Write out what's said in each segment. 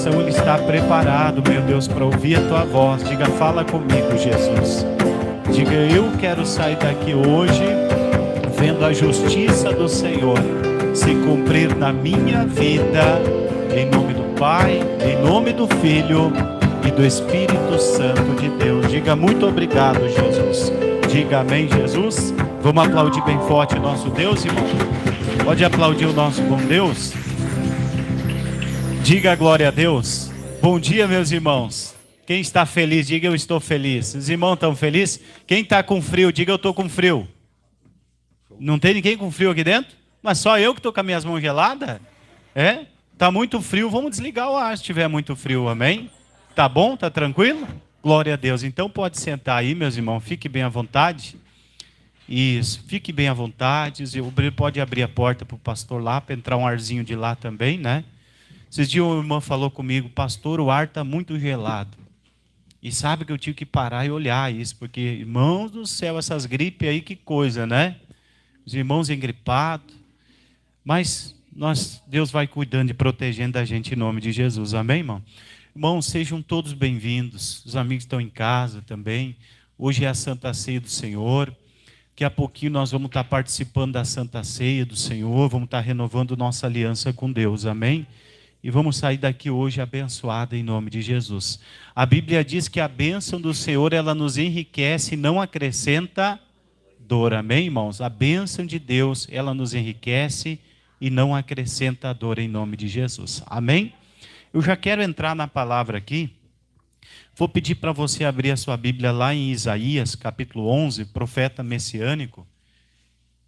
coração ele está preparado, meu Deus, para ouvir a tua voz. Diga, fala comigo, Jesus. Diga, eu quero sair daqui hoje vendo a justiça do Senhor se cumprir na minha vida, em nome do Pai, em nome do Filho e do Espírito Santo de Deus. Diga, muito obrigado, Jesus. Diga, amém, Jesus. Vamos aplaudir bem forte o nosso Deus, irmão? Pode aplaudir o nosso bom Deus? Diga glória a Deus. Bom dia, meus irmãos. Quem está feliz, diga eu estou feliz. Os irmãos estão felizes? Quem está com frio, diga eu estou com frio. Não tem ninguém com frio aqui dentro? Mas só eu que estou com as minhas mãos geladas? É? Está muito frio, vamos desligar o ar se estiver muito frio, amém? Tá bom? Tá tranquilo? Glória a Deus. Então pode sentar aí, meus irmãos, fique bem à vontade. Isso, fique bem à vontade. O Breno pode abrir a porta para o pastor lá, para entrar um arzinho de lá também, né? Esses dias uma irmã falou comigo, pastor, o ar está muito gelado. E sabe que eu tive que parar e olhar isso, porque, irmãos do céu, essas gripes aí, que coisa, né? Os irmãos engripados. Mas Deus vai cuidando e protegendo a gente em nome de Jesus, amém, irmão? Irmãos, sejam todos bem-vindos. Os amigos estão em casa também. Hoje é a Santa Ceia do Senhor. Daqui a pouquinho nós vamos estar participando da Santa Ceia do Senhor, vamos estar renovando nossa aliança com Deus, amém? E vamos sair daqui hoje abençoada em nome de Jesus. A Bíblia diz que a bênção do Senhor, ela nos enriquece e não acrescenta dor. Amém, irmãos? A bênção de Deus, ela nos enriquece e não acrescenta dor em nome de Jesus. Amém? Eu já quero entrar na palavra aqui. Vou pedir para você abrir a sua Bíblia lá em Isaías, capítulo 11, profeta messiânico.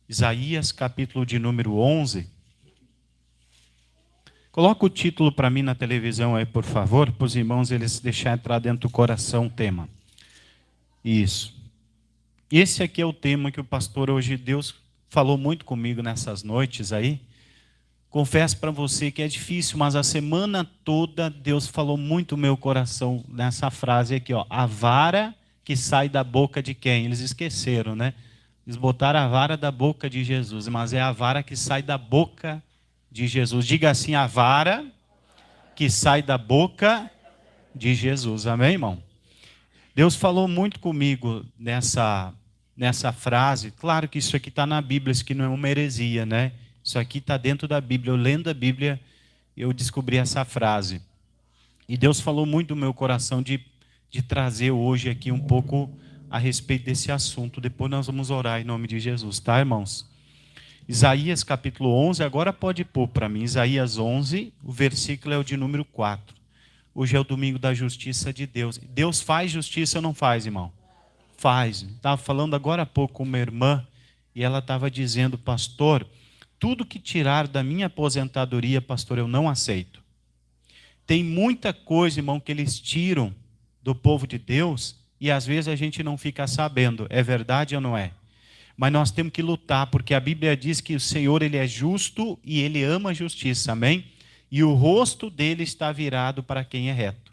Isaías, capítulo de número 11. Coloca o título para mim na televisão aí, por favor, para os irmãos eles deixarem entrar dentro do coração o tema. Isso. Esse aqui é o tema que o pastor hoje, Deus falou muito comigo nessas noites aí. Confesso para você que é difícil, mas a semana toda Deus falou muito no meu coração nessa frase aqui, ó. A vara que sai da boca de quem? Eles esqueceram, né? Eles botaram a vara da boca de Jesus, mas é a vara que sai da boca de Jesus. Diga assim, a vara que sai da boca de Jesus. Amém, irmão? Deus falou muito comigo nessa frase. Claro que isso aqui está na Bíblia, isso aqui não é uma heresia, né? Isso aqui está dentro da Bíblia. Eu lendo a Bíblia, eu descobri essa frase. E Deus falou muito no meu coração de trazer hoje aqui um pouco a respeito desse assunto. Depois nós vamos orar em nome de Jesus, tá, irmãos? Isaías capítulo 11, agora pode pôr para mim. Isaías 11, o versículo é o de número 4. Hoje é o domingo da justiça de Deus. Deus faz justiça ou não faz, irmão? Faz. Estava falando agora há pouco com uma irmã e ela estava dizendo, pastor, tudo que tirar da minha aposentadoria, pastor, eu não aceito. Tem muita coisa, irmão, que eles tiram do povo de Deus e às vezes a gente não fica sabendo. É verdade ou não é? Mas nós temos que lutar, porque a Bíblia diz que o Senhor ele é justo e ele ama a justiça, amém? E o rosto dele está virado para quem é reto.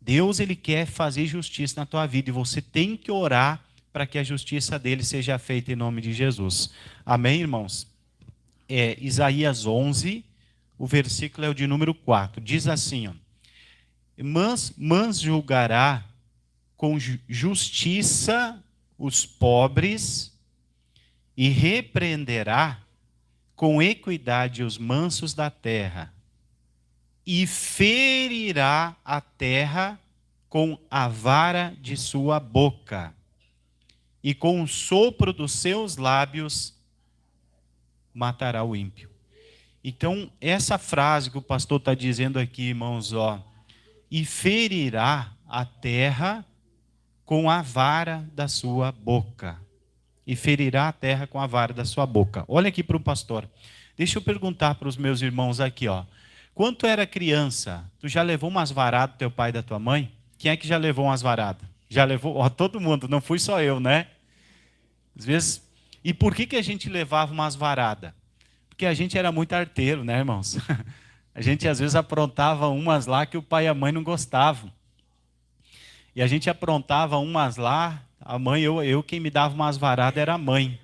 Deus ele quer fazer justiça na tua vida e você tem que orar para que a justiça dele seja feita em nome de Jesus. Amém, irmãos? Isaías 11, o versículo é o de número 4. Diz assim, ó, mas julgará com justiça os pobres e repreenderá com equidade os mansos da terra, e ferirá a terra com a vara de sua boca, e com o sopro dos seus lábios matará o ímpio. Então, essa frase que o pastor está dizendo aqui, irmãos, ó, e ferirá a terra com a vara da sua boca. E ferirá a terra com a vara da sua boca. Olha aqui para o pastor. Deixa eu perguntar para os meus irmãos aqui, ó. Quando tu era criança, tu já levou umas varadas do teu pai e da tua mãe? Quem é que já levou umas varadas? Já levou? Ó, todo mundo, não fui só eu, né? Às vezes. E por que a gente levava umas varadas? Porque a gente era muito arteiro, né, irmãos? A gente às vezes aprontava umas lá que o pai e a mãe não gostavam. E a gente aprontava umas lá. A mãe, quem me dava umas varadas era a mãe.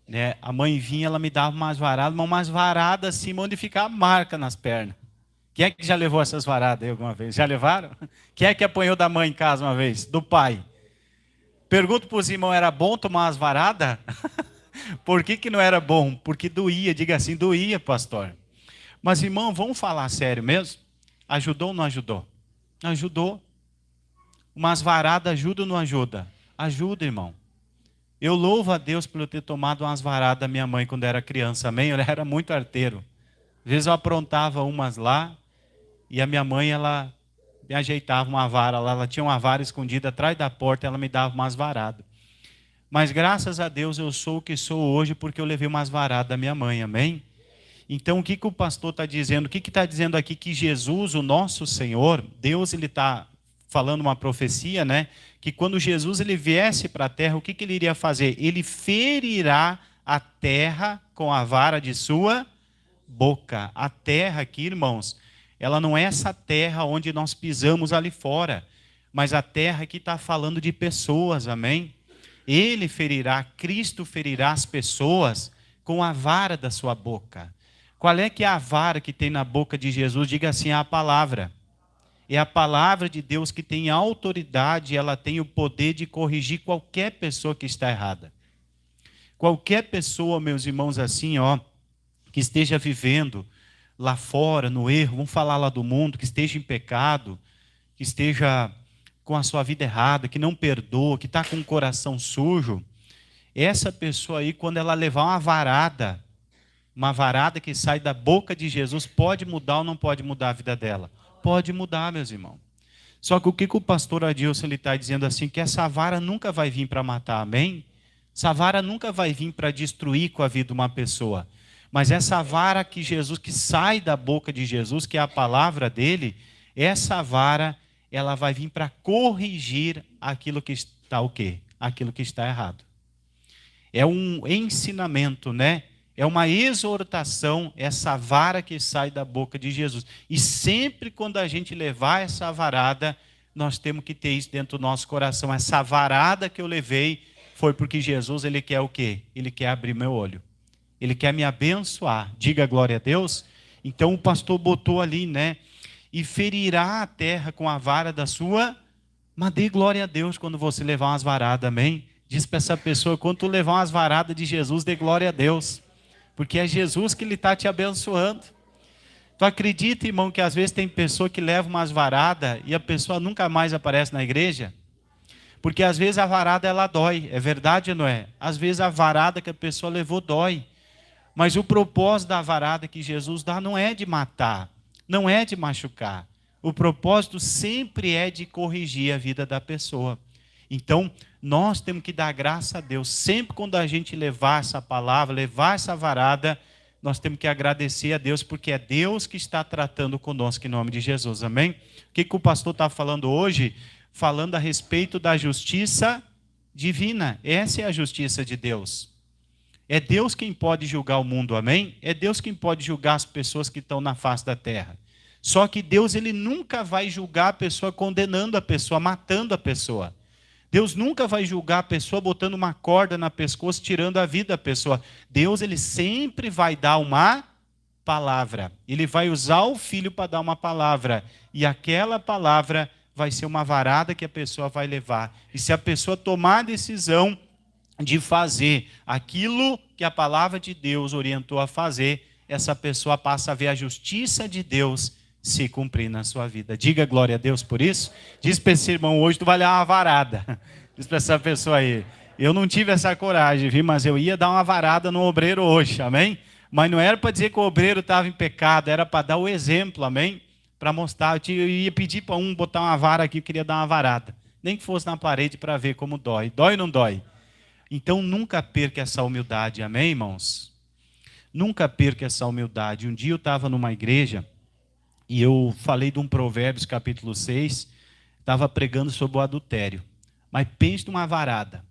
Né? A mãe vinha, ela me dava umas varadas, mas umas varadas assim, onde ficava marca nas pernas. Quem é que já levou essas varadas aí alguma vez? Já levaram? Quem é que apanhou da mãe em casa uma vez? Do pai? Pergunto para os irmãos, era bom tomar as varadas? Por que não era bom? Porque doía, diga assim, doía, pastor. Mas, irmão, vamos falar sério mesmo? Ajudou ou não ajudou? Ajudou. Umas varadas ajuda ou não ajuda? Ajuda, irmão. Eu louvo a Deus por eu ter tomado umas varadas da minha mãe quando era criança, amém? Eu era muito arteiro. Às vezes eu aprontava umas lá e a minha mãe, ela me ajeitava uma vara lá. Ela tinha uma vara escondida atrás da porta e ela me dava umas varadas. Mas graças a Deus eu sou o que sou hoje porque eu levei umas varadas da minha mãe, amém? Então o que o pastor está dizendo? O que está dizendo aqui? Que Jesus, o nosso Senhor, Deus, ele está falando uma profecia, né? Que quando Jesus ele viesse para a terra, o que ele iria fazer? Ele ferirá a terra com a vara de sua boca. A terra aqui, irmãos, ela não é essa terra onde nós pisamos ali fora, mas a terra que está falando de pessoas, amém? Ele ferirá, Cristo ferirá as pessoas com a vara da sua boca. Qual é que é a vara que tem na boca de Jesus? Diga assim, a palavra. É a palavra de Deus que tem autoridade, ela tem o poder de corrigir qualquer pessoa que está errada. Qualquer pessoa, meus irmãos, assim, ó, que esteja vivendo lá fora, no erro, vamos falar lá do mundo, que esteja em pecado, que esteja com a sua vida errada, que não perdoa, que está com o coração sujo, essa pessoa aí, quando ela levar uma varada que sai da boca de Jesus, pode mudar ou não pode mudar a vida dela? Pode mudar, meus irmãos. Só que o que o pastor Adilson está dizendo assim, que essa vara nunca vai vir para matar, amém? Essa vara nunca vai vir para destruir com a vida de uma pessoa. Mas essa vara que Jesus, que sai da boca de Jesus, que é a palavra dele, essa vara, ela vai vir para corrigir aquilo que está o quê? Aquilo que está errado. É um ensinamento, né? É uma exortação, essa vara que sai da boca de Jesus. E sempre quando a gente levar essa varada, nós temos que ter isso dentro do nosso coração. Essa varada que eu levei foi porque Jesus, ele quer o quê? Ele quer abrir meu olho. Ele quer me abençoar. Diga glória a Deus. Então o pastor botou ali, né? E ferirá a terra com a vara da sua... Mas dê glória a Deus quando você levar umas varadas, amém? Diz para essa pessoa, quando tu levar umas varadas de Jesus, dê glória a Deus. Porque é Jesus que ele está te abençoando. Tu acredita, irmão, que às vezes tem pessoa que leva umas varadas e a pessoa nunca mais aparece na igreja? Porque às vezes a varada ela dói, é verdade ou não é? Às vezes a varada que a pessoa levou dói. Mas o propósito da varada que Jesus dá não é de matar, não é de machucar. O propósito sempre é de corrigir a vida da pessoa. Então, nós temos que dar graça a Deus. Sempre quando a gente levar essa palavra, levar essa varada, nós temos que agradecer a Deus, porque é Deus que está tratando conosco em nome de Jesus, amém? O que o pastor está falando hoje? Falando a respeito da justiça divina. Essa é a justiça de Deus. É Deus quem pode julgar o mundo, amém? É Deus quem pode julgar as pessoas que estão na face da terra. Só que Deus, ele nunca vai julgar a pessoa condenando a pessoa, matando a pessoa. Deus nunca vai julgar a pessoa botando uma corda na pescoço, tirando a vida da pessoa. Deus, ele sempre vai dar uma palavra. Ele vai usar o filho para dar uma palavra. E aquela palavra vai ser uma varada que a pessoa vai levar. E se a pessoa tomar a decisão de fazer aquilo que a palavra de Deus orientou a fazer, essa pessoa passa a ver a justiça de Deus se cumprir na sua vida. Diga glória a Deus por isso. Diz para esse irmão, hoje tu vai dar uma varada. Diz para essa pessoa aí, eu não tive essa coragem, viu? Mas eu ia dar uma varada no obreiro hoje, amém? Mas não era para dizer que o obreiro estava em pecado, era para dar o exemplo, amém? Para mostrar, eu ia pedir para um botar uma vara aqui, eu queria dar uma varada. Nem que fosse na parede para ver como dói. Dói ou não dói? Então nunca perca essa humildade, amém, irmãos? Nunca perca essa humildade. Um dia eu estava numa igreja, e eu falei de um Provérbios capítulo 6, estava pregando sobre o adultério. Mas pense numa varada.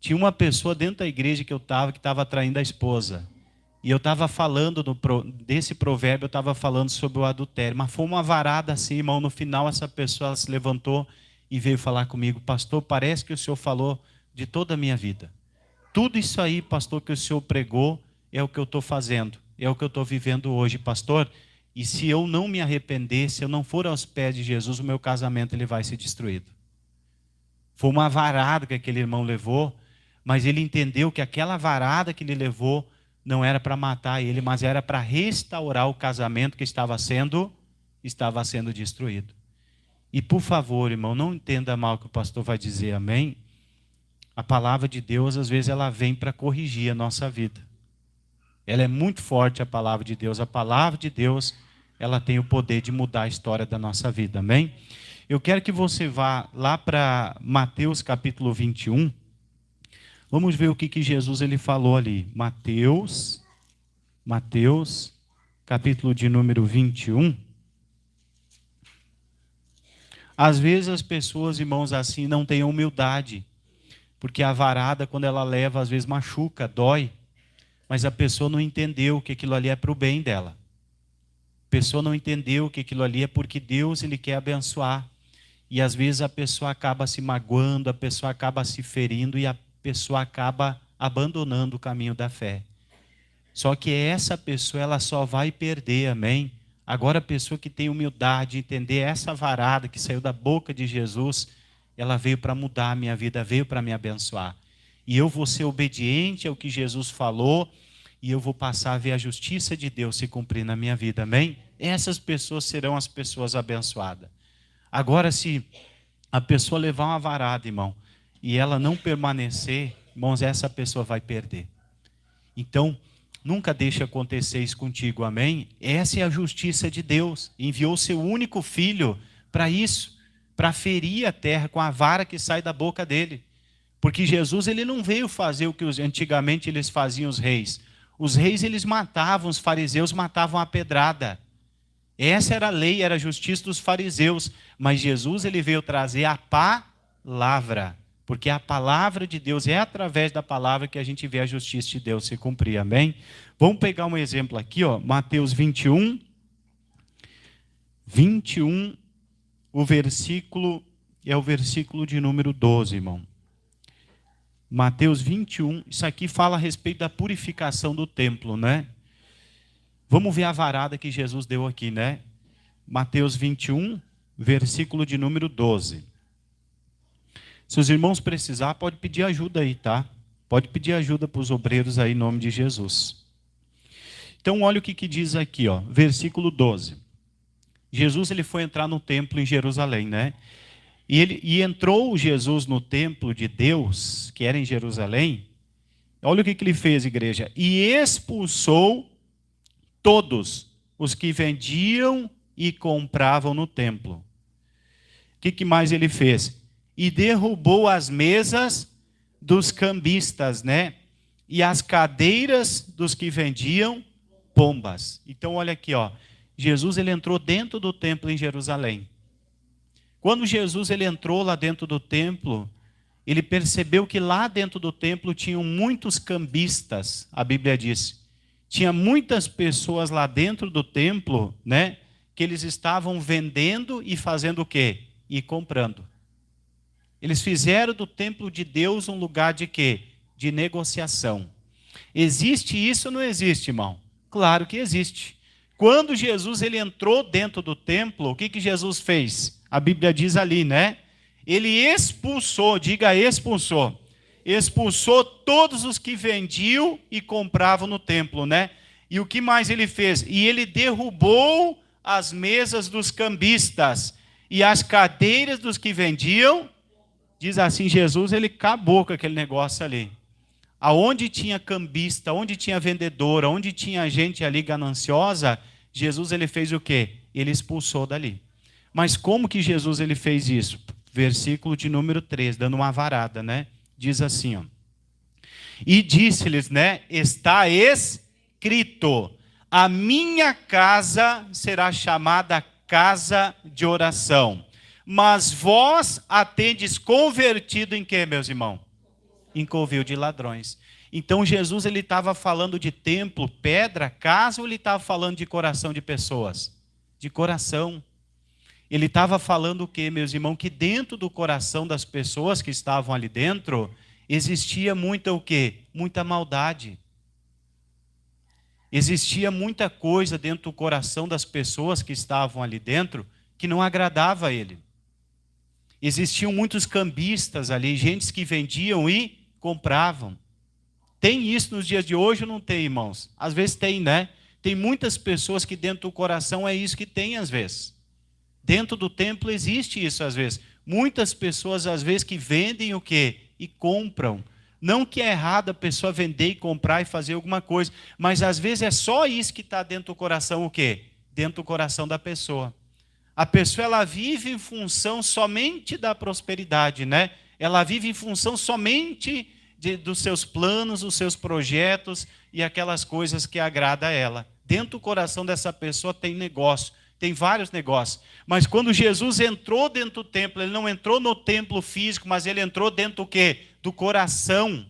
Tinha uma pessoa dentro da igreja que eu estava, que estava traindo a esposa. E eu estava falando desse provérbio, eu estava falando sobre o adultério. Mas foi uma varada assim, irmão. No final, essa pessoa se levantou e veio falar comigo. Pastor, parece que o senhor falou de toda a minha vida. Tudo isso aí, pastor, que o senhor pregou, é o que eu estou fazendo. É o que eu estou vivendo hoje, pastor. E se eu não me arrepender, se eu não for aos pés de Jesus, o meu casamento ele vai ser destruído. Foi uma varada que aquele irmão levou, mas ele entendeu que aquela varada que ele levou não era para matar ele, mas era para restaurar o casamento que estava sendo destruído. E por favor, irmão, não entenda mal o que o pastor vai dizer, amém? A palavra de Deus, às vezes, ela vem para corrigir a nossa vida. Ela é muito forte, a palavra de Deus. A palavra de Deus, ela tem o poder de mudar a história da nossa vida, amém? Eu quero que você vá lá para Mateus capítulo 21. Vamos ver o que Jesus ele falou ali. Mateus, capítulo de número 21. Às vezes as pessoas, irmãos, assim não têm humildade. Porque a varada, quando ela leva, às vezes machuca, dói. Mas a pessoa não entendeu que aquilo ali é para o bem dela. A pessoa não entendeu que aquilo ali é porque Deus ele quer abençoar. E às vezes a pessoa acaba se magoando, a pessoa acaba se ferindo e a pessoa acaba abandonando o caminho da fé. Só que essa pessoa ela só vai perder, amém? Agora a pessoa que tem humildade, entender essa varada que saiu da boca de Jesus, ela veio para mudar a minha vida, veio para me abençoar. E eu vou ser obediente ao que Jesus falou e eu vou passar a ver a justiça de Deus se cumprir na minha vida, amém? Essas pessoas serão as pessoas abençoadas. Agora, se a pessoa levar uma varada, irmão, e ela não permanecer, irmãos, essa pessoa vai perder. Então, nunca deixe acontecer isso contigo, amém? Essa é a justiça de Deus. Enviou seu único filho para isso, para ferir a terra com a vara que sai da boca dele. Porque Jesus ele não veio fazer o que antigamente eles faziam os reis. Os reis eles matavam, os fariseus matavam a pedrada. Essa era a lei, era a justiça dos fariseus. Mas Jesus ele veio trazer a palavra. Porque a palavra de Deus é através da palavra que a gente vê a justiça de Deus se cumprir, amém? Vamos pegar um exemplo aqui, ó, Mateus 21, o versículo, é o versículo de número 12, irmão. Mateus 21, isso aqui fala a respeito da purificação do templo, né? Vamos ver a varada que Jesus deu aqui, né? Mateus 21, versículo de número 12. Se os irmãos precisar, pode pedir ajuda aí, tá? Pode pedir ajuda para os obreiros aí, em nome de Jesus. Então, olha o que diz aqui, ó, versículo 12. Jesus ele foi entrar no templo em Jerusalém, né? E entrou Jesus no templo de Deus, que era em Jerusalém. Olha o que ele fez, igreja. E expulsou todos os que vendiam e compravam no templo. O que mais ele fez? E derrubou as mesas dos cambistas, né? E as cadeiras dos que vendiam pombas. Então, olha aqui, ó. Jesus ele entrou dentro do templo em Jerusalém. Quando Jesus ele entrou lá dentro do templo, ele percebeu que lá dentro do templo tinham muitos cambistas, a Bíblia diz. Tinha muitas pessoas lá dentro do templo, né? Que eles estavam vendendo e fazendo o quê? E comprando. Eles fizeram do templo de Deus um lugar de quê? De negociação. Existe isso ou não existe, irmão? Claro que existe. Quando Jesus ele entrou dentro do templo, o que Jesus fez? A Bíblia diz ali, né? Ele expulsou, diga expulsou. Expulsou todos os que vendiam e compravam no templo, né? E o que mais ele fez? E ele derrubou as mesas dos cambistas e as cadeiras dos que vendiam. Diz assim, Jesus, ele acabou com aquele negócio ali. Aonde tinha cambista, onde tinha vendedora, onde tinha gente ali gananciosa, Jesus ele fez o quê? Ele expulsou dali. Mas como que Jesus ele fez isso? Versículo de número 3, dando uma varada, né? Diz assim, ó. E disse-lhes, né? Está escrito, a minha casa será chamada casa de oração. Mas vós a tendes convertido em quê, meus irmãos? Em covil de ladrões. Então Jesus ele estava falando de templo, pedra, casa, ou ele estava falando de coração de pessoas? De coração. Ele estava falando o quê, meus irmãos? Que dentro do coração das pessoas que estavam ali dentro, existia muita o quê? Muita maldade. Existia muita coisa dentro do coração das pessoas que estavam ali dentro que não agradava a ele. Existiam muitos cambistas ali, gente que vendiam e compravam. Tem isso nos dias de hoje ou não tem, irmãos? Às vezes tem, né? Tem muitas pessoas que dentro do coração é isso que tem às vezes. Dentro do templo existe isso às vezes. Muitas pessoas às vezes que vendem o quê? E compram. Não que é errado a pessoa vender e comprar e fazer alguma coisa, mas às vezes é só isso que está dentro do coração o quê? Dentro do coração da pessoa. A pessoa ela vive em função somente da prosperidade, né? Ela vive em função somente dos seus planos, dos seus projetos e aquelas coisas que agradam a ela. Dentro do coração dessa pessoa tem negócio, tem vários negócios. Mas quando Jesus entrou dentro do templo, ele não entrou no templo físico, mas ele entrou dentro do quê? Do coração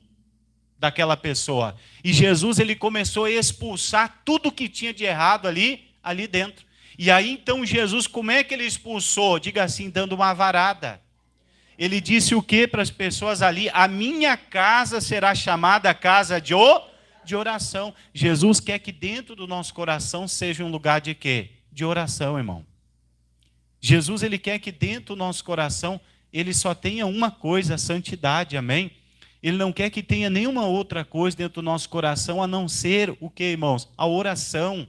daquela pessoa. E Jesus ele começou a expulsar tudo que tinha de errado ali dentro. E aí então Jesus, como é que ele expulsou? Diga assim, dando uma varada. Ele disse o que para as pessoas ali? A minha casa será chamada casa de oração. Jesus quer que dentro do nosso coração seja um lugar de quê? De oração, irmão. Jesus ele quer que dentro do nosso coração ele só tenha uma coisa, a santidade, amém? Ele não quer que tenha nenhuma outra coisa dentro do nosso coração a não ser o que, irmãos? A oração,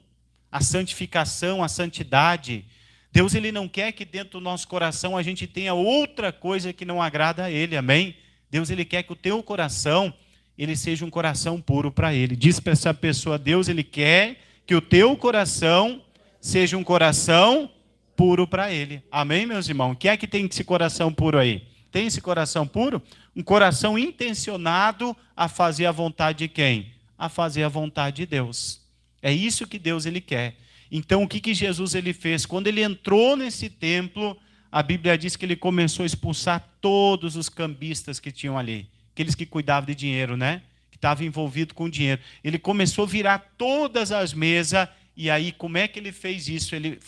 a santificação, a santidade. Deus ele não quer que dentro do nosso coração a gente tenha outra coisa que não agrada a ele, amém? Deus ele quer que o teu coração ele seja um coração puro para ele. Diz para essa pessoa, Deus ele quer que o teu coração seja um coração puro para ele. Amém, meus irmãos? Quem é que tem esse coração puro aí? Tem esse coração puro? Um coração intencionado a fazer a vontade de quem? A fazer a vontade de Deus. É isso que Deus ele quer. Então, o que Jesus ele fez? Quando ele entrou nesse templo, a Bíblia diz que ele começou a expulsar todos os cambistas que tinham ali. Aqueles que cuidavam de dinheiro, né? Que estavam envolvidos com dinheiro. Ele começou a virar todas as mesas. E aí, como é que ele fez isso? Ele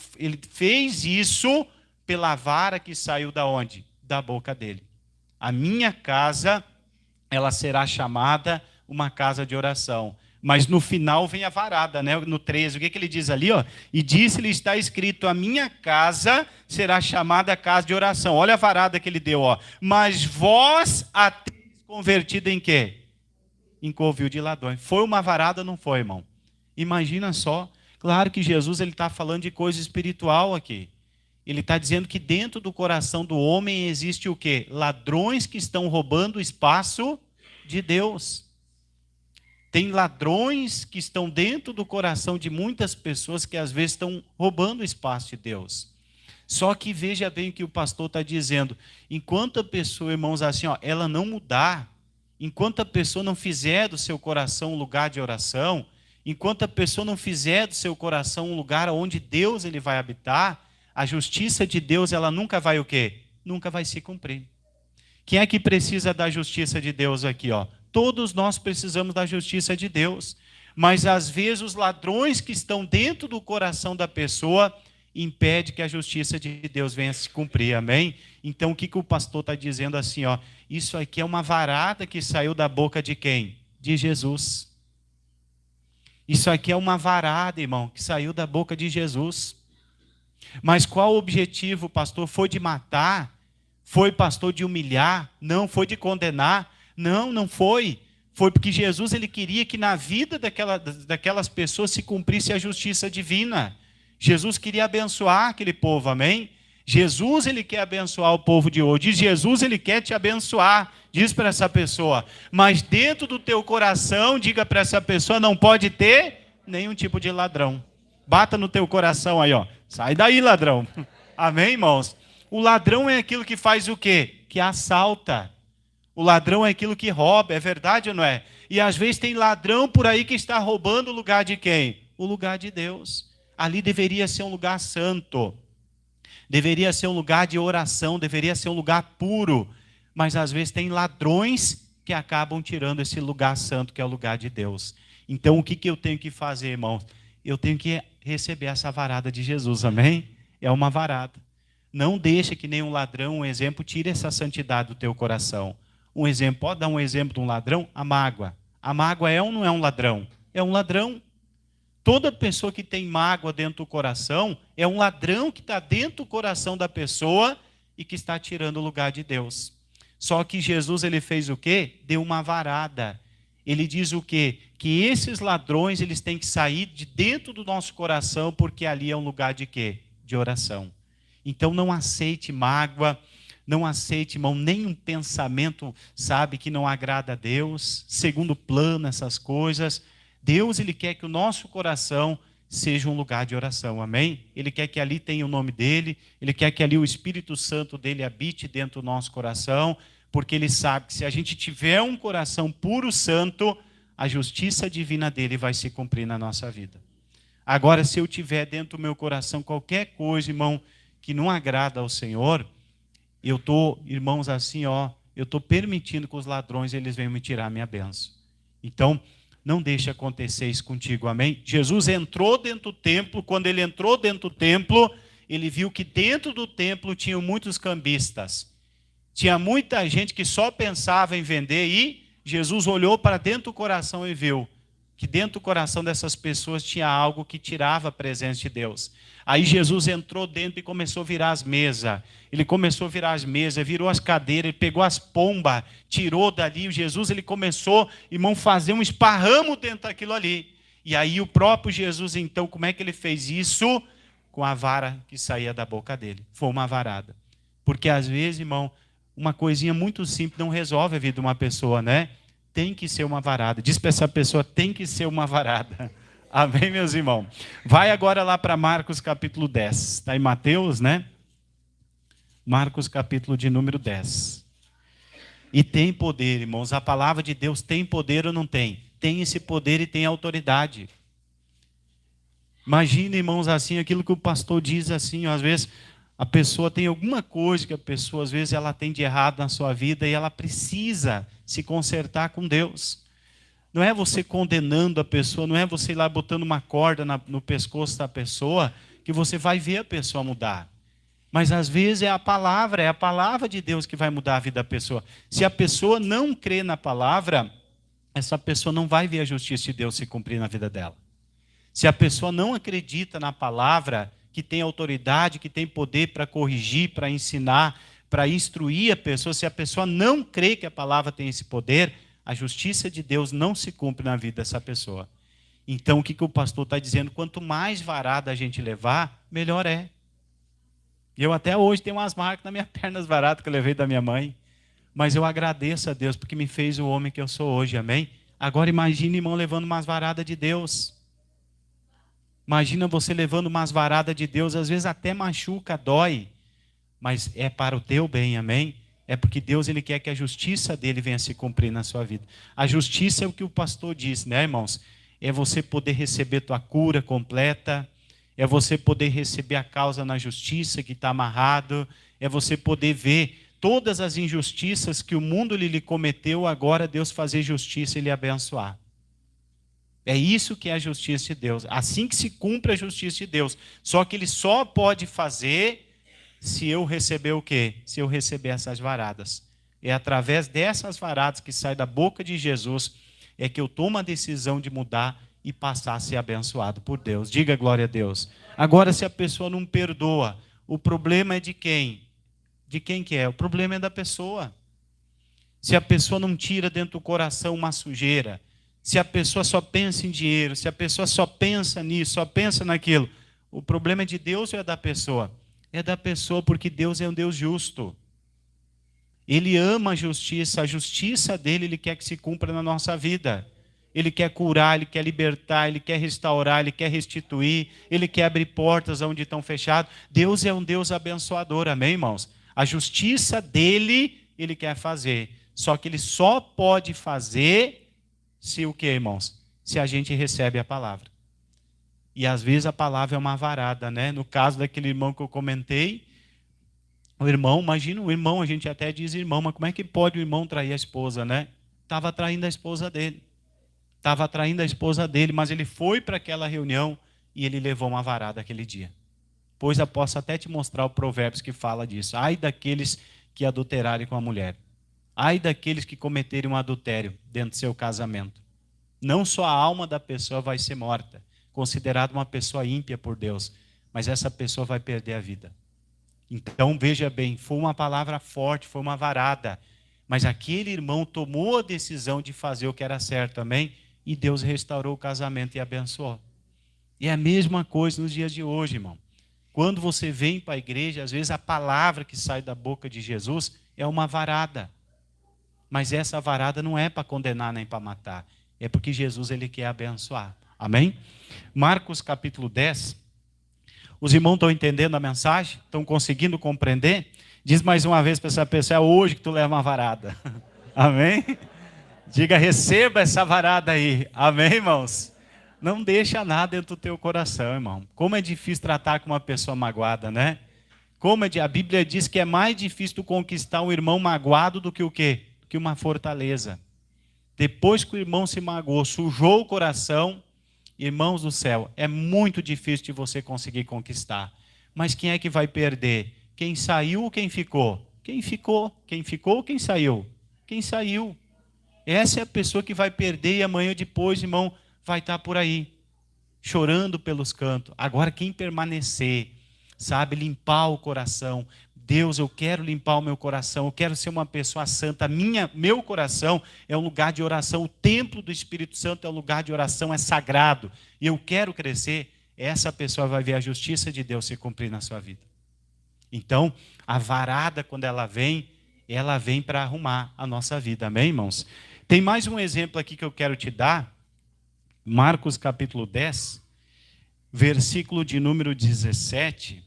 fez isso pela vara que saiu da onde? Da boca dele. A minha casa, ela será chamada uma casa de oração. Mas no final vem a varada, né? No 13, o que ele diz ali? Ó? E disse-lhe, está escrito, a minha casa será chamada casa de oração. Olha a varada que ele deu. Ó. Mas vós a tendes convertido em quê? Em covil de ladrões. Foi uma varada, não foi, irmão? Imagina só. Claro que Jesus está falando de coisa espiritual aqui. Ele está dizendo que dentro do coração do homem existe o quê? Ladrões que estão roubando o espaço de Deus. Tem ladrões que estão dentro do coração de muitas pessoas que às vezes estão roubando o espaço de Deus. Só que veja bem o que o pastor está dizendo. Enquanto a pessoa, irmãos, assim, ó, ela não mudar, enquanto a pessoa não fizer do seu coração um lugar de oração, enquanto a pessoa não fizer do seu coração um lugar onde Deus ele vai habitar, a justiça de Deus ela nunca vai o quê? Nunca vai se cumprir. Quem é que precisa da justiça de Deus aqui, ó? Todos nós precisamos da justiça de Deus. Mas às vezes os ladrões que estão dentro do coração da pessoa impedem que a justiça de Deus venha se cumprir, amém? Então o que o pastor está dizendo assim, ó? Isso aqui é uma varada que saiu da boca de quem? De Jesus. Isso aqui é uma varada, irmão, que saiu da boca de Jesus. Mas qual o objetivo, pastor? Foi de matar? Foi, pastor, de humilhar? Não, foi de condenar? Não, não foi. Foi porque Jesus ele queria que na vida daquelas pessoas se cumprisse a justiça divina. Jesus queria abençoar aquele povo, amém? Jesus ele quer abençoar o povo de hoje. Jesus ele quer te abençoar. Diz para essa pessoa. Mas dentro do teu coração, diga para essa pessoa, não pode ter nenhum tipo de ladrão. Bata no teu coração aí, ó. Sai daí, ladrão. Amém, irmãos? O ladrão é aquilo que faz o quê? Que assalta. O ladrão é aquilo que rouba, é verdade ou não é? E às vezes tem ladrão por aí que está roubando o lugar de quem? O lugar de Deus. Ali deveria ser um lugar santo. Deveria ser um lugar de oração, deveria ser um lugar puro. Mas às vezes tem ladrões que acabam tirando esse lugar santo que é o lugar de Deus. Então o que eu tenho que fazer, irmãos? Eu tenho que receber essa varada de Jesus, amém? É uma varada. Não deixe que nenhum ladrão, um exemplo, tire essa santidade do teu coração. Um exemplo, pode dar um exemplo de um ladrão? A mágoa. A mágoa é ou não é um ladrão? É um ladrão. Toda pessoa que tem mágoa dentro do coração é um ladrão que está dentro do coração da pessoa e que está tirando o lugar de Deus. Só que Jesus, ele fez o quê? Deu uma varada. Ele diz o quê? Que esses ladrões, eles têm que sair de dentro do nosso coração, porque ali é um lugar de quê? De oração. Então não aceite mágoa, não aceite, irmão, nenhum pensamento, sabe, que não agrada a Deus, segundo plano, essas coisas. Deus, ele quer que o nosso coração seja um lugar de oração, amém? Ele quer que ali tenha o nome dele, ele quer que ali o Espírito Santo dele habite dentro do nosso coração, porque ele sabe que se a gente tiver um coração puro, santo, a justiça divina dele vai se cumprir na nossa vida. Agora, se eu tiver dentro do meu coração qualquer coisa, irmão, que não agrada ao Senhor, eu estou, irmãos, assim, eu estou permitindo que os ladrões eles venham me tirar a minha bênção. Então, não deixe acontecer isso contigo, amém? Jesus entrou dentro do templo, quando ele entrou dentro do templo, ele viu que dentro do templo tinham muitos cambistas. Tinha muita gente que só pensava em vender e Jesus olhou para dentro do coração e viu que dentro do coração dessas pessoas tinha algo que tirava a presença de Deus. Aí Jesus entrou dentro e começou a virar as mesas. Ele começou a virar as mesas, virou as cadeiras, ele pegou as pombas, tirou dali. Jesus, ele começou, irmão, fazer um esparramo dentro daquilo ali. E aí o próprio Jesus, então, como é que ele fez isso? Com a vara que saía da boca dele. Foi uma varada. Porque às vezes, irmão, uma coisinha muito simples não resolve a vida de uma pessoa, né? Tem que ser uma varada. Diz para essa pessoa, tem que ser uma varada. Amém, meus irmãos? Vai agora lá para Marcos capítulo 10. Está em Mateus, né? Marcos capítulo de número 10. E tem poder, irmãos. A palavra de Deus tem poder ou não tem? Tem esse poder e tem autoridade. Imagina, irmãos, assim, aquilo que o pastor diz assim, às vezes a pessoa tem alguma coisa que a pessoa, às vezes, ela tem de errado na sua vida e ela precisa se consertar com Deus. Não é você condenando a pessoa, não é você ir lá botando uma corda no pescoço da pessoa que você vai ver a pessoa mudar. Mas às vezes é a palavra de Deus que vai mudar a vida da pessoa. Se a pessoa não crê na palavra, essa pessoa não vai ver a justiça de Deus se cumprir na vida dela. Se a pessoa não acredita na palavra, que tem autoridade, que tem poder para corrigir, para ensinar, para instruir a pessoa, se a pessoa não crê que a palavra tem esse poder, a justiça de Deus não se cumpre na vida dessa pessoa. Então, o que o pastor está dizendo? Quanto mais varada a gente levar, melhor é. Eu até hoje tenho umas marcas na minha perna varadas que eu levei da minha mãe. Mas eu agradeço a Deus porque me fez o homem que eu sou hoje, amém? Agora imagine, irmão, levando umas varadas de Deus. Imagina você levando umas varadas de Deus, às vezes até machuca, dói. Mas é para o teu bem, amém? É porque Deus, ele quer que a justiça dele venha se cumprir na sua vida. A justiça é o que o pastor disse, né, irmãos? É você poder receber tua cura completa, é você poder receber a causa na justiça que está amarrado, é você poder ver todas as injustiças que o mundo lhe cometeu, agora Deus fazer justiça e lhe abençoar. É isso que é a justiça de Deus. Assim que se cumpre a justiça de Deus. Só que ele só pode fazer se eu receber o quê? Se eu receber essas varadas. É através dessas varadas que saem da boca de Jesus é que eu tomo a decisão de mudar e passar a ser abençoado por Deus. Diga glória a Deus. Agora, se a pessoa não perdoa, o problema é de quem? De quem que é? O problema é da pessoa. Se a pessoa não tira dentro do coração uma sujeira, se a pessoa só pensa em dinheiro, se a pessoa só pensa nisso, só pensa naquilo, o problema é de Deus ou é da pessoa? É da pessoa, porque Deus é um Deus justo. Ele ama a justiça dele, ele quer que se cumpra na nossa vida. Ele quer curar, ele quer libertar, ele quer restaurar, ele quer restituir, ele quer abrir portas onde estão fechadas. Deus é um Deus abençoador, amém, irmãos? A justiça dele, ele quer fazer. Só que ele só pode fazer se o que, irmãos? Se a gente recebe a palavra. E às vezes a palavra é uma varada, né? No caso daquele irmão que eu comentei, o irmão, imagina o irmão, a gente até diz irmão, mas como é que pode o irmão trair a esposa, né? Estava traindo a esposa dele. Estava traindo a esposa dele, mas ele foi para aquela reunião e ele levou uma varada aquele dia. Pois eu posso até te mostrar o Provérbios que fala disso. Ai daqueles que adulterarem com a mulher. Ai daqueles que cometerem um adultério dentro do seu casamento. Não só a alma da pessoa vai ser morta, considerado uma pessoa ímpia por Deus, mas essa pessoa vai perder a vida. Então, veja bem, foi uma palavra forte, foi uma varada, mas aquele irmão tomou a decisão de fazer o que era certo, amém? E Deus restaurou o casamento e abençoou. E é a mesma coisa nos dias de hoje, irmão. Quando você vem para a igreja, às vezes a palavra que sai da boca de Jesus é uma varada. Mas essa varada não é para condenar nem para matar. É porque Jesus ele quer abençoar. Amém? Marcos capítulo 10. Os irmãos estão entendendo a mensagem? Estão conseguindo compreender? Diz mais uma vez para essa pessoa, é hoje que tu leva uma varada. Amém? Diga, receba essa varada aí. Amém, irmãos? Não deixa nada dentro do teu coração, irmão. Como é difícil tratar com uma pessoa magoada, né? A Bíblia diz que é mais difícil tu conquistar um irmão magoado do que o quê? Do que uma fortaleza. Depois que o irmão se magoou, sujou o coração, irmãos do céu, é muito difícil de você conseguir conquistar. Mas quem é que vai perder? Quem saiu ou quem ficou? Quem ficou? Quem ficou ou quem saiu? Quem saiu. Essa é a pessoa que vai perder e amanhã depois, irmão, vai estar por aí, chorando pelos cantos. Agora, quem permanecer, sabe, limpar o coração. Deus, eu quero limpar o meu coração, eu quero ser uma pessoa santa. Meu coração é um lugar de oração, o templo do Espírito Santo é um lugar de oração, é sagrado. E eu quero crescer. Essa pessoa vai ver a justiça de Deus se cumprir na sua vida. Então, a varada, quando ela vem para arrumar a nossa vida. Amém, irmãos? Tem mais um exemplo aqui que eu quero te dar. Marcos capítulo 10, versículo de número 17,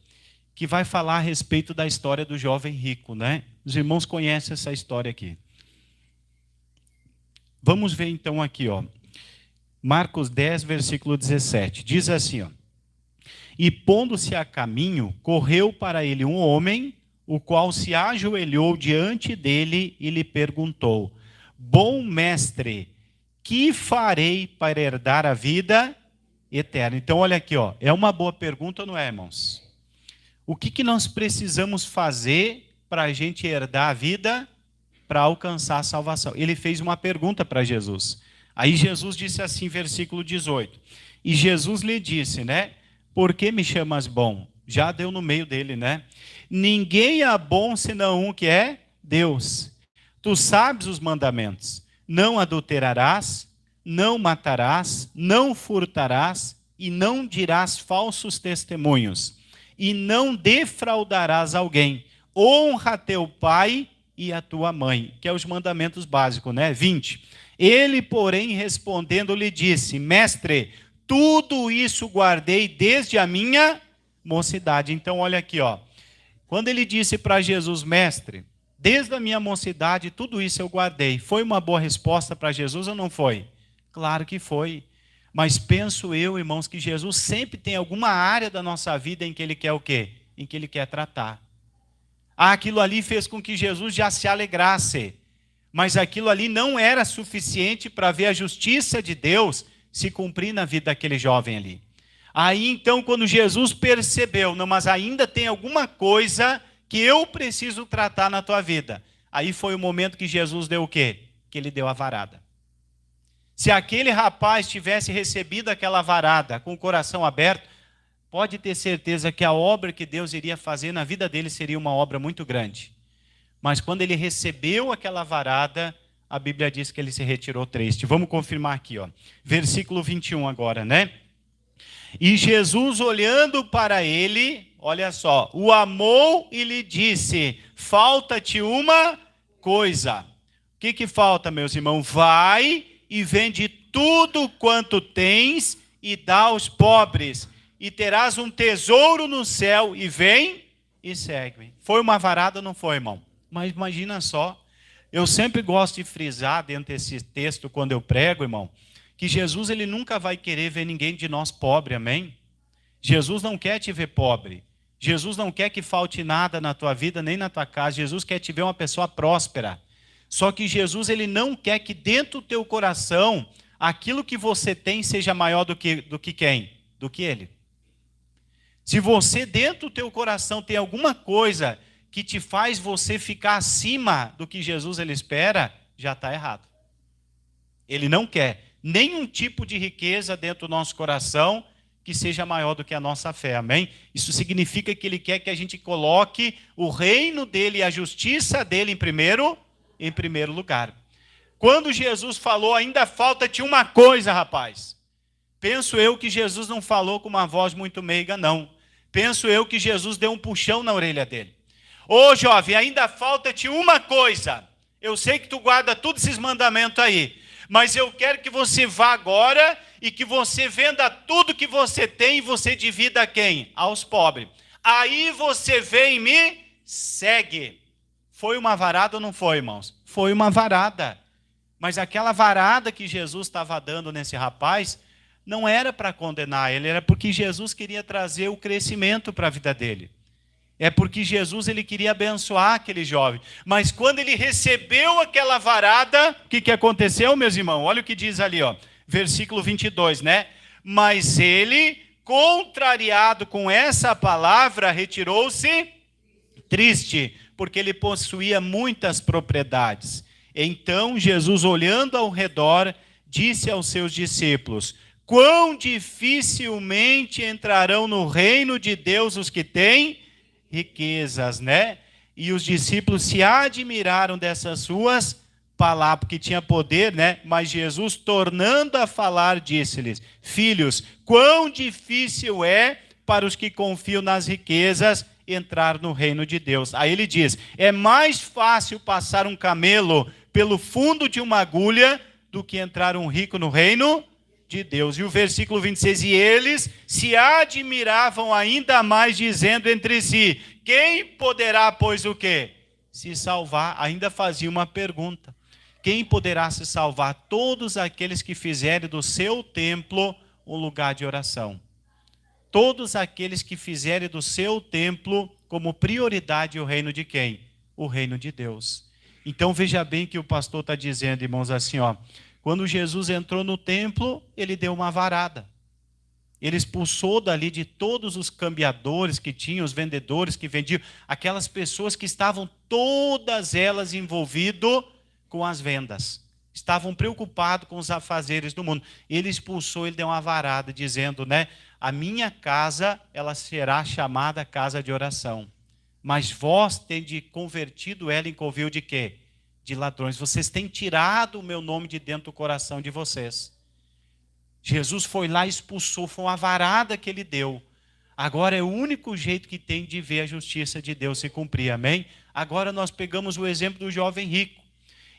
que vai falar a respeito da história do jovem rico, né? Os irmãos conhecem essa história aqui. Vamos ver então aqui, ó. Marcos 10, versículo 17. Diz assim, ó: E pondo-se a caminho, correu para ele um homem, o qual se ajoelhou diante dele e lhe perguntou: Bom mestre, que farei para herdar a vida eterna? Então, olha aqui, ó, é uma boa pergunta, não é, irmãos? O que nós precisamos fazer para a gente herdar a vida, para alcançar a salvação? Ele fez uma pergunta para Jesus. Aí Jesus disse assim, versículo 18. E Jesus lhe disse, né? Por que me chamas bom? Já deu no meio dele, né? Ninguém é bom senão um que é Deus. Tu sabes os mandamentos. Não adulterarás, não matarás, não furtarás e não dirás falsos testemunhos. E não defraudarás alguém. Honra teu pai e a tua mãe, que é os mandamentos básicos, né? 20. Ele, porém, respondendo, lhe disse: Mestre, tudo isso guardei desde a minha mocidade. Então, olha aqui, ó. Quando ele disse para Jesus: Mestre, desde a minha mocidade, tudo isso eu guardei. Foi uma boa resposta para Jesus ou não foi? Claro que foi. Mas penso eu, irmãos, que Jesus sempre tem alguma área da nossa vida em que ele quer o quê? Em que ele quer tratar. Aquilo ali fez com que Jesus já se alegrasse. Mas aquilo ali não era suficiente para ver a justiça de Deus se cumprir na vida daquele jovem ali. Aí então, quando Jesus percebeu, não, mas ainda tem alguma coisa que eu preciso tratar na tua vida. Aí foi o momento que Jesus deu o quê? Que ele deu a varada. Se aquele rapaz tivesse recebido aquela varada com o coração aberto, pode ter certeza que a obra que Deus iria fazer na vida dele seria uma obra muito grande. Mas quando ele recebeu aquela varada, a Bíblia diz que ele se retirou triste. Vamos confirmar aqui, ó. Versículo 21 agora, né? E Jesus, olhando para ele, olha só, o amou e lhe disse: falta-te uma coisa. O que falta, meus irmãos? Vai e vende tudo quanto tens e dá aos pobres, e terás um tesouro no céu, e vem e segue-me. Foi uma varada ou não foi, irmão? Mas imagina só, eu sempre gosto de frisar dentro desse texto, quando eu prego, irmão, que Jesus ele nunca vai querer ver ninguém de nós pobre, amém? Jesus não quer te ver pobre. Jesus não quer que falte nada na tua vida, nem na tua casa. Jesus quer te ver uma pessoa próspera. Só que Jesus ele não quer que dentro do teu coração, aquilo que você tem seja maior do que quem? Do que ele. Se você dentro do teu coração tem alguma coisa que te faz você ficar acima do que Jesus ele espera, já está errado. Ele não quer nenhum tipo de riqueza dentro do nosso coração que seja maior do que a nossa fé, amém? Isso significa que ele quer que a gente coloque o reino dele e a justiça dele em primeiro lugar. Quando Jesus falou, ainda falta-te uma coisa, rapaz. Penso eu que Jesus não falou com uma voz muito meiga, não. Penso eu que Jesus deu um puxão na orelha dele. Ô jovem, ainda falta-te uma coisa. Eu sei que tu guarda todos esses mandamentos aí, mas eu quero que você vá agora e que você venda tudo que você tem e você divida a quem? Aos pobres. Aí você vem e me segue. Foi uma varada ou não foi, irmãos? Foi uma varada. Mas aquela varada que Jesus estava dando nesse rapaz não era para condenar ele, era porque Jesus queria trazer o crescimento para a vida dele. É porque Jesus ele queria abençoar aquele jovem. Mas quando ele recebeu aquela varada, o que aconteceu, meus irmãos? Olha o que diz ali, ó, versículo 22, né? Mas ele, contrariado com essa palavra, retirou-se triste, porque ele possuía muitas propriedades. Então Jesus, olhando ao redor, disse aos seus discípulos: quão dificilmente entrarão no reino de Deus os que têm riquezas, né? E os discípulos se admiraram dessas suas palavras, porque tinha poder, né? Mas Jesus, tornando a falar, disse-lhes: filhos, quão difícil é para os que confiam nas riquezas entrar no reino de Deus. Aí ele diz: é mais fácil passar um camelo pelo fundo de uma agulha do que entrar um rico no reino de Deus. E o versículo 26, e eles se admiravam ainda mais, dizendo entre si: quem poderá, pois, o quê? Se salvar. Ainda fazia uma pergunta: quem poderá se salvar? Todos aqueles que fizerem do seu templo um lugar de oração. Todos aqueles que fizerem do seu templo como prioridade o reino de quem? O reino de Deus. Então veja bem que o pastor está dizendo, irmãos, assim, ó. Quando Jesus entrou no templo, ele deu uma varada. Ele expulsou dali de todos os cambiadores que tinham, os vendedores que vendiam, aquelas pessoas que estavam todas elas envolvidas com as vendas. Estavam preocupados com os afazeres do mundo. Ele expulsou, ele deu uma varada, dizendo, né? A minha casa, ela será chamada casa de oração. Mas vós tendes convertido ela em covil de quê? De ladrões. Vocês têm tirado o meu nome de dentro do coração de vocês. Jesus foi lá e expulsou, foi uma varada que ele deu. Agora é o único jeito que tem de ver a justiça de Deus se cumprir, amém? Agora nós pegamos o exemplo do jovem rico.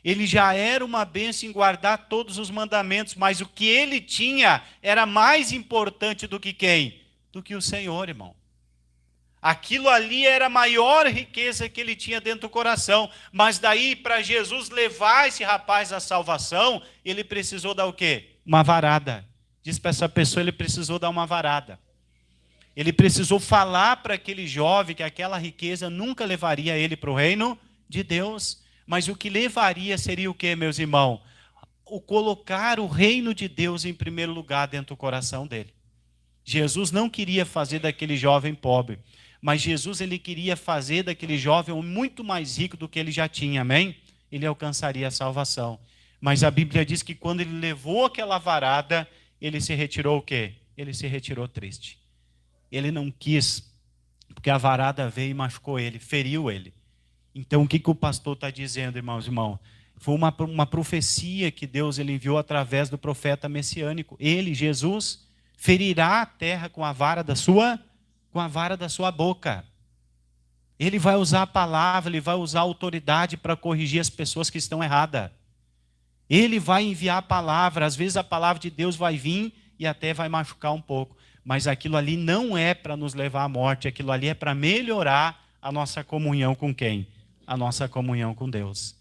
Ele já era uma bênção em guardar todos os mandamentos, mas o que ele tinha era mais importante do que quem? Do que o Senhor, irmão. Aquilo ali era a maior riqueza que ele tinha dentro do coração. Mas daí, para Jesus levar esse rapaz à salvação, ele precisou dar o quê? Uma varada. Diz para essa pessoa, ele precisou dar uma varada. Ele precisou falar para aquele jovem que aquela riqueza nunca levaria ele para o reino de Deus. Mas o que levaria seria o quê, meus irmãos? O colocar o reino de Deus em primeiro lugar dentro do coração dele. Jesus não queria fazer daquele jovem pobre. Mas Jesus, ele queria fazer daquele jovem muito mais rico do que ele já tinha, amém? Ele alcançaria a salvação. Mas a Bíblia diz que quando ele levou aquela varada, ele se retirou o quê? Ele se retirou triste. Ele não quis, porque a varada veio e machucou ele, feriu ele. Então o que o pastor está dizendo, irmãos e irmãos? Foi uma profecia que Deus ele enviou através do profeta messiânico. Ele, Jesus, ferirá a terra com a vara da sua boca. Ele vai usar a palavra, ele vai usar a autoridade para corrigir as pessoas que estão erradas. Ele vai enviar a palavra, às vezes a palavra de Deus vai vir e até vai machucar um pouco. Mas aquilo ali não é para nos levar à morte, aquilo ali é para melhorar a nossa comunhão com quem? A nossa comunhão com Deus.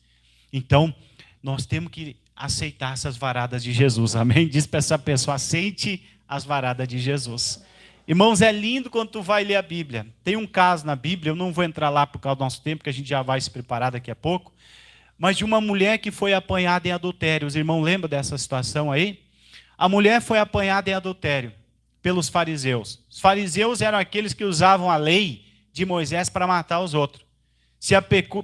Então, nós temos que aceitar essas varadas de Jesus, amém? Diz para essa pessoa, aceite as varadas de Jesus. Irmãos, é lindo quando tu vai ler a Bíblia. Tem um caso na Bíblia, eu não vou entrar lá por causa do nosso tempo, que a gente já vai se preparar daqui a pouco, mas de uma mulher que foi apanhada em adultério. Os irmãos lembram dessa situação aí? A mulher foi apanhada em adultério pelos fariseus. Os fariseus eram aqueles que usavam a lei de Moisés para matar os outros. Se a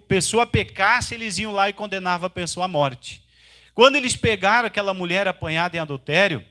pessoa pecasse, eles iam lá e condenavam a pessoa à morte. Quando eles pegaram aquela mulher apanhada em adultério,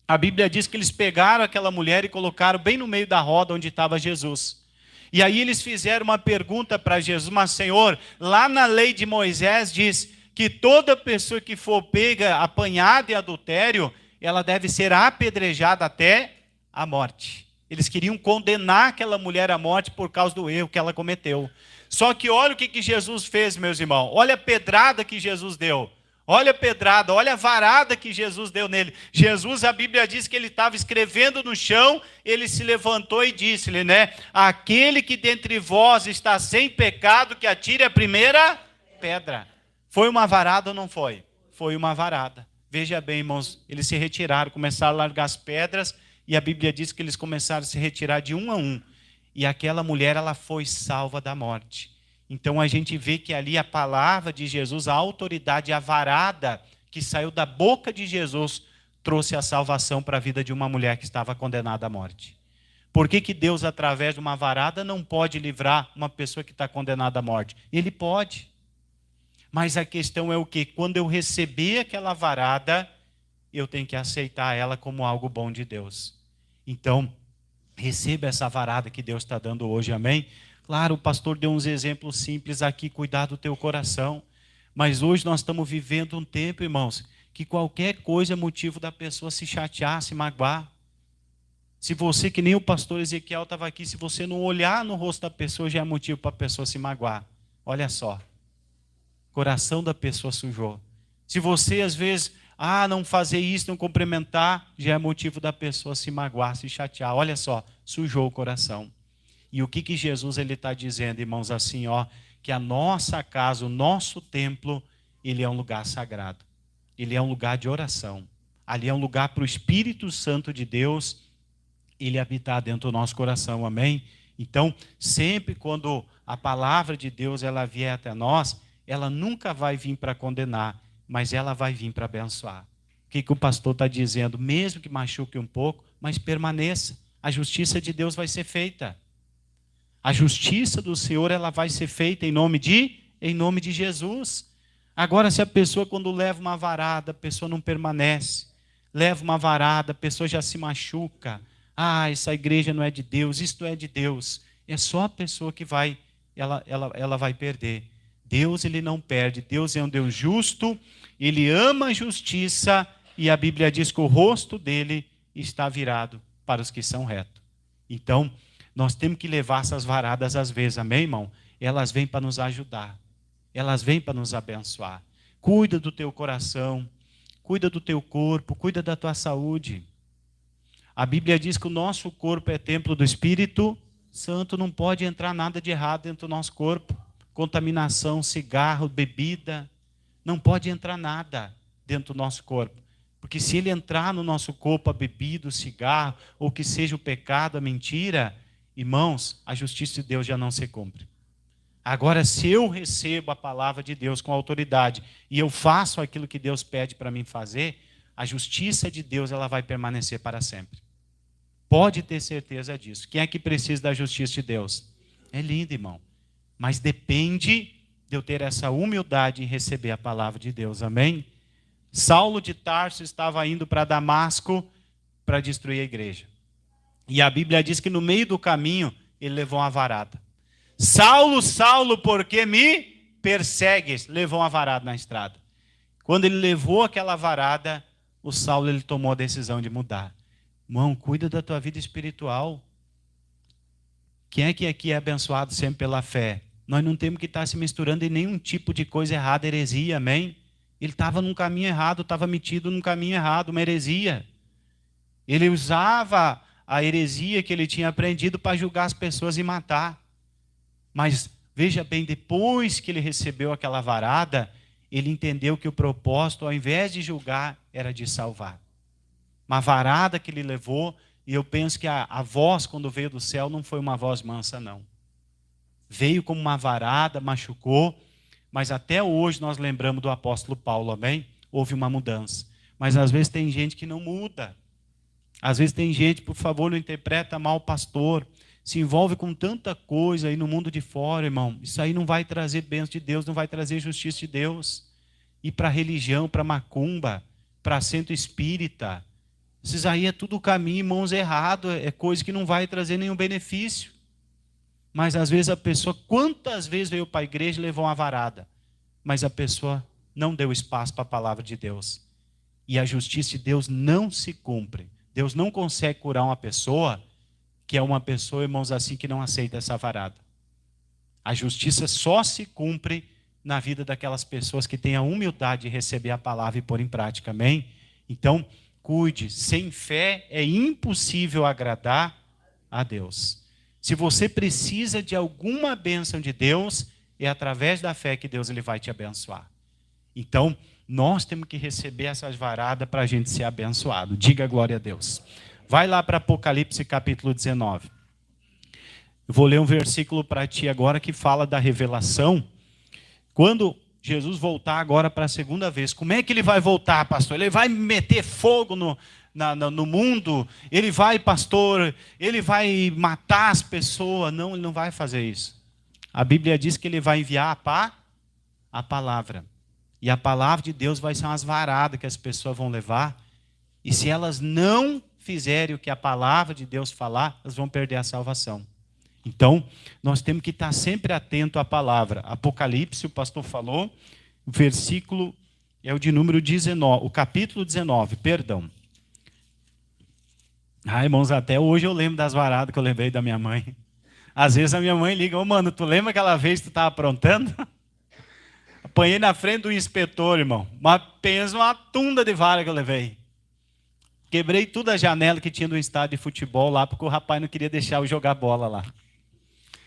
A Bíblia diz que eles pegaram aquela mulher e colocaram bem no meio da roda onde estava Jesus. E aí eles fizeram uma pergunta para Jesus: mas Senhor, lá na lei de Moisés diz que toda pessoa que for pega, apanhada em adultério, ela deve ser apedrejada até a morte. Eles queriam condenar aquela mulher à morte por causa do erro que ela cometeu. Só que olha o que Jesus fez, meus irmãos. Olha a pedrada que Jesus deu. Olha a pedrada, olha a varada que Jesus deu nele. Jesus, a Bíblia diz que ele estava escrevendo no chão, ele se levantou e disse-lhe, né? Aquele que dentre vós está sem pecado, que atire a primeira pedra. Foi uma varada ou não foi? Foi uma varada. Veja bem, irmãos, eles se retiraram, começaram a largar as pedras, e a Bíblia diz que eles começaram a se retirar de um a um. E aquela mulher, ela foi salva da morte. Então a gente vê que ali a palavra de Jesus, a autoridade, a varada que saiu da boca de Jesus, trouxe a salvação para a vida de uma mulher que estava condenada à morte. Por que Deus, através de uma varada, não pode livrar uma pessoa que está condenada à morte? Ele pode. Mas a questão é o quê? Quando eu receber aquela varada, eu tenho que aceitar ela como algo bom de Deus. Então, receba essa varada que Deus está dando hoje, amém? Claro, o pastor deu uns exemplos simples aqui, cuidar do teu coração. Mas hoje nós estamos vivendo um tempo, irmãos, que qualquer coisa é motivo da pessoa se chatear, se magoar. Se você, que nem o pastor Ezequiel estava aqui, se você não olhar no rosto da pessoa, já é motivo para a pessoa se magoar. Olha só, o coração da pessoa sujou. Se você, às vezes, não fazer isso, não cumprimentar, já é motivo da pessoa se magoar, se chatear. Olha só, sujou o coração. E o que Jesus está dizendo, irmãos, assim, que a nossa casa, o nosso templo, ele é um lugar sagrado. Ele é um lugar de oração. Ali é um lugar para o Espírito Santo de Deus, ele habitar dentro do nosso coração, amém? Então, sempre quando a palavra de Deus ela vier até nós, ela nunca vai vir para condenar, mas ela vai vir para abençoar. O que o pastor está dizendo? Mesmo que machuque um pouco, mas permaneça. A justiça de Deus vai ser feita. A justiça do Senhor ela vai ser feita em nome de Jesus. Agora, se a pessoa, quando leva uma varada, a pessoa não permanece. Leva uma varada, a pessoa já se machuca. Essa igreja não é de Deus, isso não é de Deus. É só a pessoa que vai, ela vai perder. Deus, ele não perde. Deus é um Deus justo, ele ama a justiça, e a Bíblia diz que o rosto dele está virado para os que são retos. Então, nós temos que levar essas varadas às vezes, amém, irmão? Elas vêm para nos ajudar. Elas vêm para nos abençoar. Cuida do teu coração, cuida do teu corpo, cuida da tua saúde. A Bíblia diz que o nosso corpo é templo do Espírito Santo, não pode entrar nada de errado dentro do nosso corpo. Contaminação, cigarro, bebida, não pode entrar nada dentro do nosso corpo. Porque se ele entrar no nosso corpo, a bebida, o cigarro, ou que seja o pecado, a mentira, irmãos, a justiça de Deus já não se cumpre. Agora, se eu recebo a palavra de Deus com autoridade e eu faço aquilo que Deus pede para mim fazer, a justiça de Deus ela vai permanecer para sempre. Pode ter certeza disso. Quem é que precisa da justiça de Deus? É lindo, irmão. Mas depende de eu ter essa humildade em receber a palavra de Deus. Amém? Saulo de Tarso estava indo para Damasco para destruir a igreja. E a Bíblia diz que no meio do caminho ele levou uma varada. Saulo, Saulo, por que me persegues? Levou uma varada na estrada. Quando ele levou aquela varada, o Saulo ele tomou a decisão de mudar. Irmão, cuida da tua vida espiritual. Quem é que aqui é abençoado sempre pela fé? Nós não temos que estar se misturando em nenhum tipo de coisa errada, heresia, amém? Ele estava num caminho errado, estava metido num caminho errado, uma heresia. Ele usava a heresia que ele tinha aprendido para julgar as pessoas e matar. Mas veja bem, depois que ele recebeu aquela varada, ele entendeu que o propósito, ao invés de julgar, era de salvar. Uma varada que ele levou, e eu penso que a voz, quando veio do céu, não foi uma voz mansa, não. Veio como uma varada, machucou, mas até hoje nós lembramos do apóstolo Paulo, amém? Houve uma mudança. Mas às vezes tem gente que não muda. Às vezes tem gente, por favor, não interpreta mal o pastor, se envolve com tanta coisa aí no mundo de fora, irmão. Isso aí não vai trazer bênção de Deus, não vai trazer justiça de Deus. E para religião, para macumba, para centro espírita, Esses aí é tudo caminho, irmãos, errado, é coisa que não vai trazer nenhum benefício. Mas às vezes a pessoa, quantas vezes veio para a igreja e levou uma varada, mas a pessoa não deu espaço para a palavra de Deus. E a justiça de Deus não se cumpre. Deus não consegue curar uma pessoa que é uma pessoa, irmãos, assim, que não aceita essa varada. A justiça só se cumpre na vida daquelas pessoas que têm a humildade de receber a palavra e pôr em prática, amém? Então, cuide, sem fé é impossível agradar a Deus. Se você precisa de alguma bênção de Deus, é através da fé que Deus ele vai te abençoar. Então, nós temos que receber essas varadas para a gente ser abençoado. Diga glória a Deus. Vai lá para Apocalipse capítulo 19. Eu vou ler um versículo para ti agora que fala da revelação. Quando Jesus voltar agora para a segunda vez, como é que ele vai voltar, pastor? Ele vai meter fogo no mundo? Ele vai, pastor, ele vai matar as pessoas? Não, ele não vai fazer isso. A Bíblia diz que ele vai enviar a palavra. E a palavra de Deus vai ser umas varadas que as pessoas vão levar. E se elas não fizerem o que a palavra de Deus falar, elas vão perder a salvação. Então, nós temos que estar sempre atento à palavra. Apocalipse, o pastor falou, o versículo é o de número 19, o capítulo 19, perdão. Irmãos, até hoje eu lembro das varadas que eu lembrei da minha mãe. Às vezes a minha mãe liga, mano, tu lembra aquela vez que tu estava aprontando? Apanhei na frente do inspetor, irmão. Pensa uma tunda de vara que eu levei. Quebrei toda a janela que tinha do estádio de futebol lá, porque o rapaz não queria deixar eu jogar bola lá.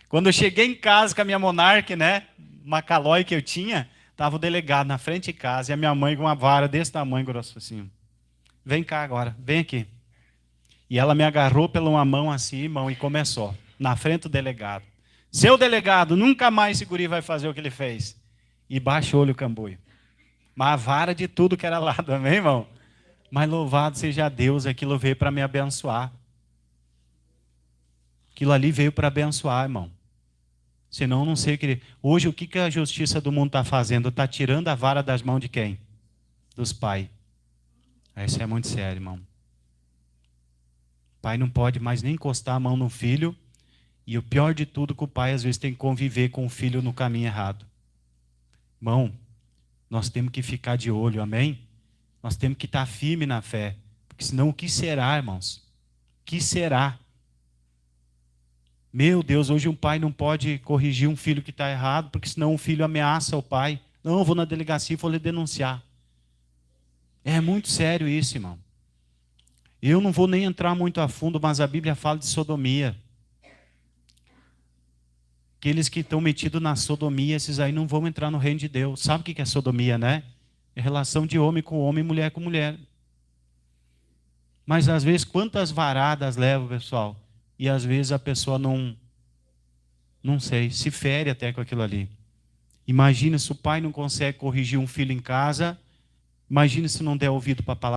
Quando eu cheguei em casa com a minha Monark, né, uma Calói que eu tinha, estava o delegado na frente de casa e a minha mãe com uma vara desse tamanho, grosso assim. Vem cá agora, vem aqui. E ela me agarrou pela uma mão assim, irmão, e começou, na frente do delegado. Seu delegado, nunca mais esse guri vai fazer o que ele fez. E baixou-lhe o cambuio. Mas a vara de tudo que era lá também, irmão. Mas louvado seja Deus, aquilo veio para me abençoar. Aquilo ali veio para abençoar, irmão. Senão, não sei o que... Hoje, o que a justiça do mundo está fazendo? Está tirando a vara das mãos de quem? Dos pais. Isso é muito sério, irmão. O pai não pode mais nem encostar a mão no filho. E o pior de tudo, que o pai, às vezes, tem que conviver com o filho no caminho errado. Irmão, nós temos que ficar de olho, amém? Nós temos que estar firme na fé. Porque senão, o que será, irmãos? O que será? Meu Deus, hoje um pai não pode corrigir um filho que está errado, porque senão o filho ameaça o pai. Não, eu vou na delegacia e vou lhe denunciar. É muito sério isso, irmão. Eu não vou nem entrar muito a fundo, mas a Bíblia fala de sodomia. Aqueles que estão metidos na sodomia, esses aí não vão entrar no reino de Deus. Sabe o que é sodomia, né? É relação de homem com homem, mulher com mulher. Mas às vezes, quantas varadas leva, pessoal? E às vezes a pessoa não sei, se fere até com aquilo ali. Imagina se o pai não consegue corrigir um filho em casa. Imagina se não der ouvido para a palavra.